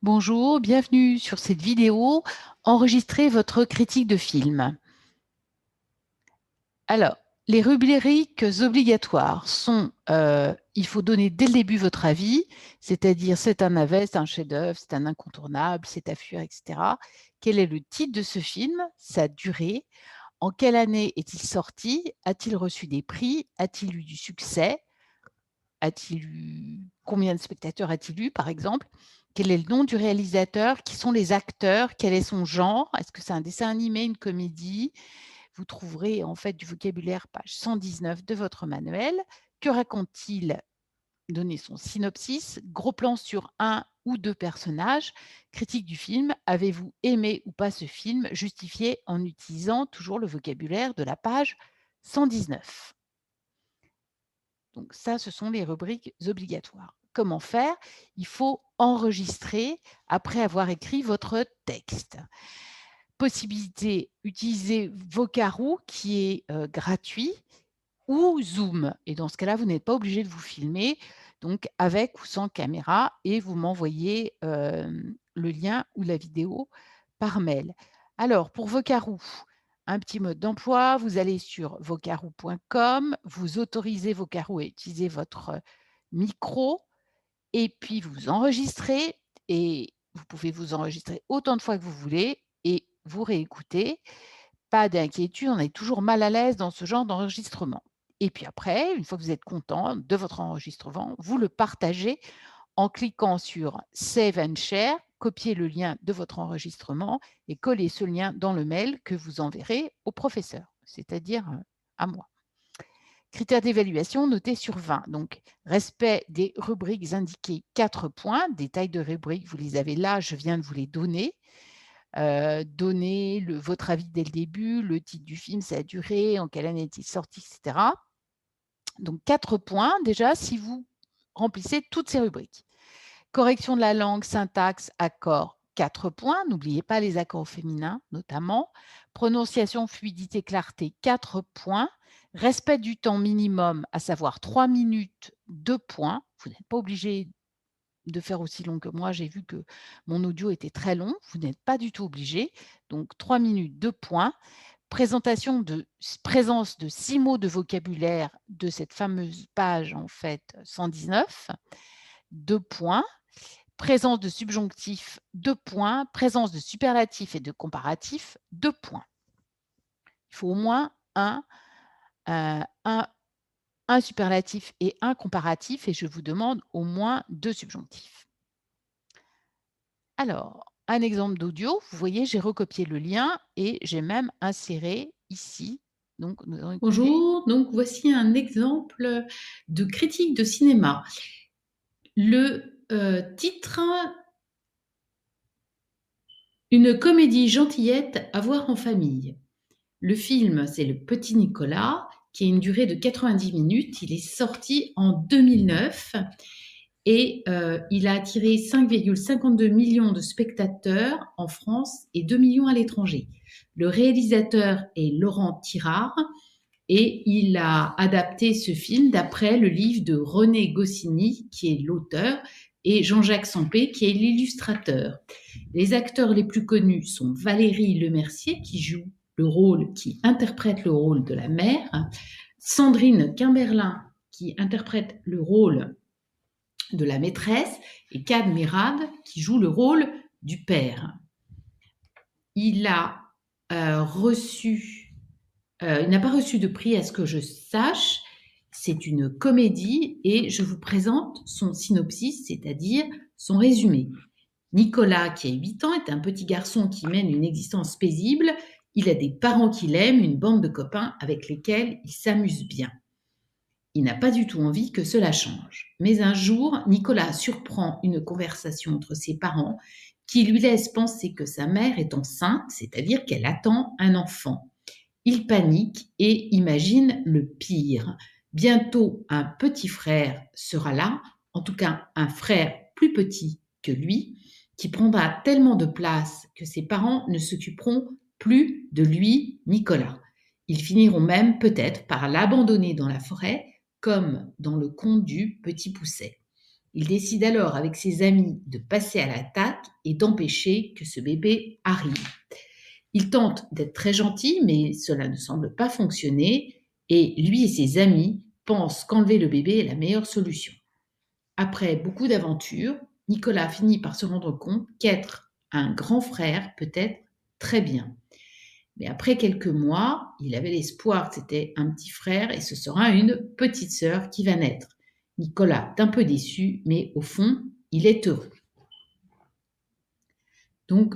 Bonjour, bienvenue sur cette vidéo. Enregistrez votre critique de film. Alors, les rubriques obligatoires sont il faut donner dès le début votre avis, c'est-à-dire c'est un navet, c'est un chef-d'œuvre, c'est un incontournable, c'est à fuir, etc. Quel est le titre de ce film, sa durée, en quelle année est-il sorti, a-t-il reçu des prix, a-t-il eu du succès, a-t-il eu combien de spectateurs a-t-il eu, par exemple? Quel est le nom du réalisateur? Qui sont les acteurs? Quel est son genre? Est-ce que c'est un dessin animé, une comédie? Vous trouverez en fait du vocabulaire page 119 de votre manuel. Que raconte-t-il? Donnez son synopsis. Gros plan sur un ou deux personnages. Critique du film. Avez-vous aimé ou pas ce film? Justifié en utilisant toujours le vocabulaire de la page 119. Donc ça, ce sont les rubriques obligatoires. Comment faire? Il faut enregistrer après avoir écrit votre texte. Possibilité, utiliser Vocaroo qui est gratuit ou Zoom. Et dans ce cas-là, vous n'êtes pas obligé de vous filmer, donc avec ou sans caméra, et vous m'envoyez le lien ou la vidéo par mail. Alors, pour Vocaroo, un petit mode d'emploi, vous allez sur vocaroo.com, vous autorisez Vocaroo à utiliser votre micro, et puis vous enregistrez, et vous pouvez vous enregistrer autant de fois que vous voulez, et vous réécoutez. Pas d'inquiétude, on est toujours mal à l'aise dans ce genre d'enregistrement. Et puis après, une fois que vous êtes content de votre enregistrement, vous le partagez en cliquant sur Save and Share, copiez le lien de votre enregistrement et collez ce lien dans le mail que vous enverrez au professeur, c'est-à-dire à moi. Critères d'évaluation notés sur 20. Donc, respect des rubriques indiquées 4 points. Détails de rubriques, vous les avez là, je viens de vous les donner. Donner votre avis dès le début, le titre du film, sa durée, en quelle année est-il sorti, etc. Donc 4 points déjà si vous remplissez toutes ces rubriques. Correction de la langue, syntaxe, accord, 4 points. N'oubliez pas les accords féminins notamment. Prononciation, fluidité, clarté, 4 points. Respect du temps minimum, à savoir 3 minutes, 2 points. Vous n'êtes pas obligé de faire aussi long que moi. J'ai vu que mon audio était très long. Vous n'êtes pas du tout obligé. Donc 3 minutes, 2 points. Présence de 6 mots de vocabulaire de cette fameuse page en fait 119, 2 points. Présence de subjonctif, 2 points. Présence de superlatif et de comparatif, 2 points. Il faut au moins un superlatif et un comparatif, et je vous demande au moins 2 subjonctifs. Alors, un exemple d'audio, vous voyez, j'ai recopié le lien et j'ai même inséré ici. Donc, nous allons écouter. Bonjour, donc voici un exemple de critique de cinéma. Le titre, une comédie gentillette à voir en famille. Le film, c'est Le Petit Nicolas, qui a une durée de 90 minutes. Il est sorti en 2009 et il a attiré 5,52 millions de spectateurs en France et 2 millions à l'étranger. Le réalisateur est Laurent Tirard et il a adapté ce film d'après le livre de René Goscinny, qui est l'auteur, et Jean-Jacques Sempé, qui est l'illustrateur. Les acteurs les plus connus sont Valérie Lemercier, qui interprète le rôle de la mère, Sandrine Quimberlin, qui interprète le rôle de la maîtresse, et Kad Merad, qui joue le rôle du père. Il n'a pas reçu de prix à ce que je sache. C'est une comédie et je vous présente son synopsis, c'est-à-dire son résumé. Nicolas, qui a 8 ans, est un petit garçon qui mène une existence paisible. Il a des parents qu'il aime, une bande de copains avec lesquels il s'amuse bien. Il n'a pas du tout envie que cela change. Mais un jour, Nicolas surprend une conversation entre ses parents qui lui laisse penser que sa mère est enceinte, c'est-à-dire qu'elle attend un enfant. Il panique et imagine le pire. Bientôt, un petit frère sera là, en tout cas un frère plus petit que lui, qui prendra tellement de place que ses parents ne s'occuperont plus de lui, Nicolas. Ils finiront même peut-être par l'abandonner dans la forêt, comme dans le conte du Petit Pousset. Il décide alors avec ses amis de passer à l'attaque et d'empêcher que ce bébé arrive. Il tente d'être très gentil, mais cela ne semble pas fonctionner et lui et ses amis pensent qu'enlever le bébé est la meilleure solution. Après beaucoup d'aventures, Nicolas finit par se rendre compte qu'être un grand frère peut être très bien. Mais après quelques mois, il avait l'espoir que c'était un petit frère et ce sera une petite sœur qui va naître. Nicolas est un peu déçu, mais au fond, il est heureux. Donc,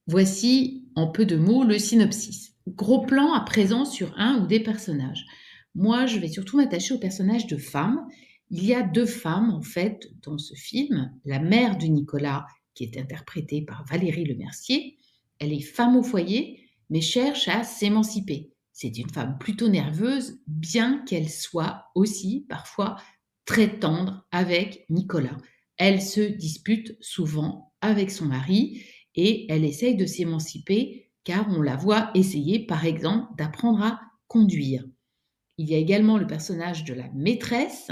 voici en peu de mots le synopsis. Gros plan à présent sur un ou des personnages. Moi, je vais surtout m'attacher aux personnages de femmes. Il y a 2 femmes, en fait, dans ce film. La mère de Nicolas, qui est interprétée par Valérie Lemercier. Elle est femme au foyer, mais cherche à s'émanciper. C'est une femme plutôt nerveuse, bien qu'elle soit aussi parfois très tendre avec Nicolas. Elle se dispute souvent avec son mari et elle essaye de s'émanciper car on la voit essayer, par exemple, d'apprendre à conduire. Il y a également le personnage de la maîtresse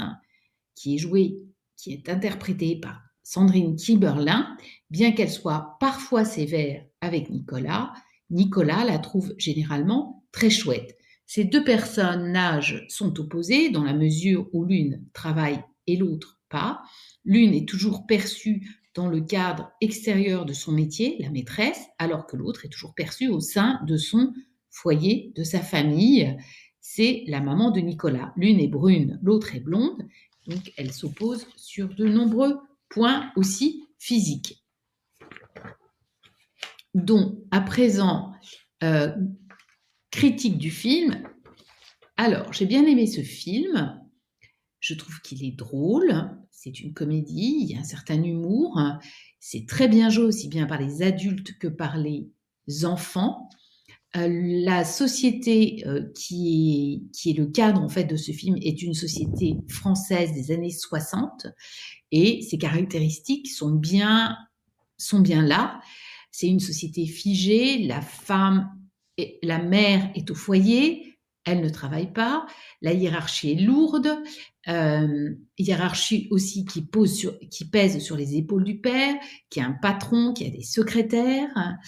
qui est interprétée par Sandrine Kiberlin. Bien qu'elle soit parfois sévère avec Nicolas, Nicolas la trouve généralement très chouette. Ces 2 personnages sont opposés dans la mesure où l'une travaille et l'autre pas. L'une est toujours perçue dans le cadre extérieur de son métier, la maîtresse, alors que l'autre est toujours perçue au sein de son foyer, de sa famille. C'est la maman de Nicolas. L'une est brune, l'autre est blonde, donc elles s'opposent sur de nombreux points aussi physiques. Donc, à présent, critique du film. Alors, j'ai bien aimé ce film. Je trouve qu'il est drôle. C'est une comédie, il y a un certain humour. C'est très bien joué aussi bien par les adultes que par les enfants. La société qui est le cadre en fait de ce film est une société française des années 60 et ses caractéristiques sont bien là. C'est une société figée, la mère est au foyer, elle ne travaille pas, la hiérarchie est lourde, hiérarchie aussi qui pèse sur les épaules du père, qui a un patron, qui a des secrétaires.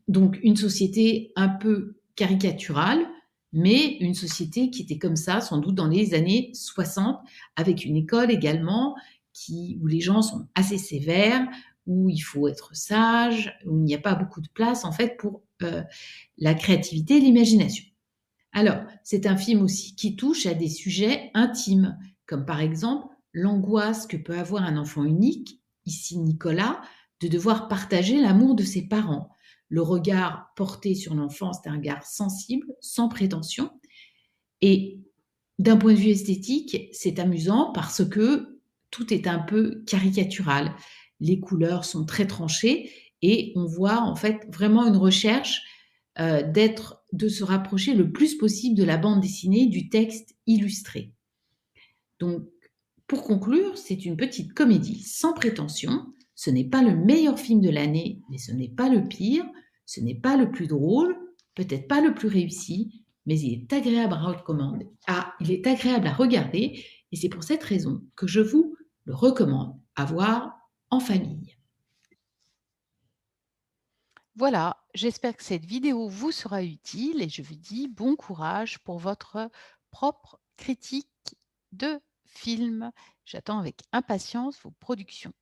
Donc une société un peu caricaturale, mais une société qui était comme ça sans doute dans les années 60, avec une école également où les gens sont assez sévères, où il faut être sage, où il n'y a pas beaucoup de place en fait pour la créativité et l'imagination. Alors, c'est un film aussi qui touche à des sujets intimes, comme par exemple l'angoisse que peut avoir un enfant unique, ici Nicolas, de devoir partager l'amour de ses parents. Le regard porté sur l'enfant, c'est un regard sensible, sans prétention. Et d'un point de vue esthétique, c'est amusant parce que tout est un peu caricatural. Les couleurs sont très tranchées et on voit en fait vraiment une recherche de se rapprocher le plus possible de la bande dessinée, du texte illustré. Donc, pour conclure, c'est une petite comédie sans prétention. Ce n'est pas le meilleur film de l'année, mais ce n'est pas le pire. Ce n'est pas le plus drôle, peut-être pas le plus réussi, mais il est agréable à recommander. Il est agréable à regarder, et c'est pour cette raison que je vous le recommande à voir en famille. Voilà, j'espère que cette vidéo vous sera utile et je vous dis bon courage pour votre propre critique de film. J'attends avec impatience vos productions.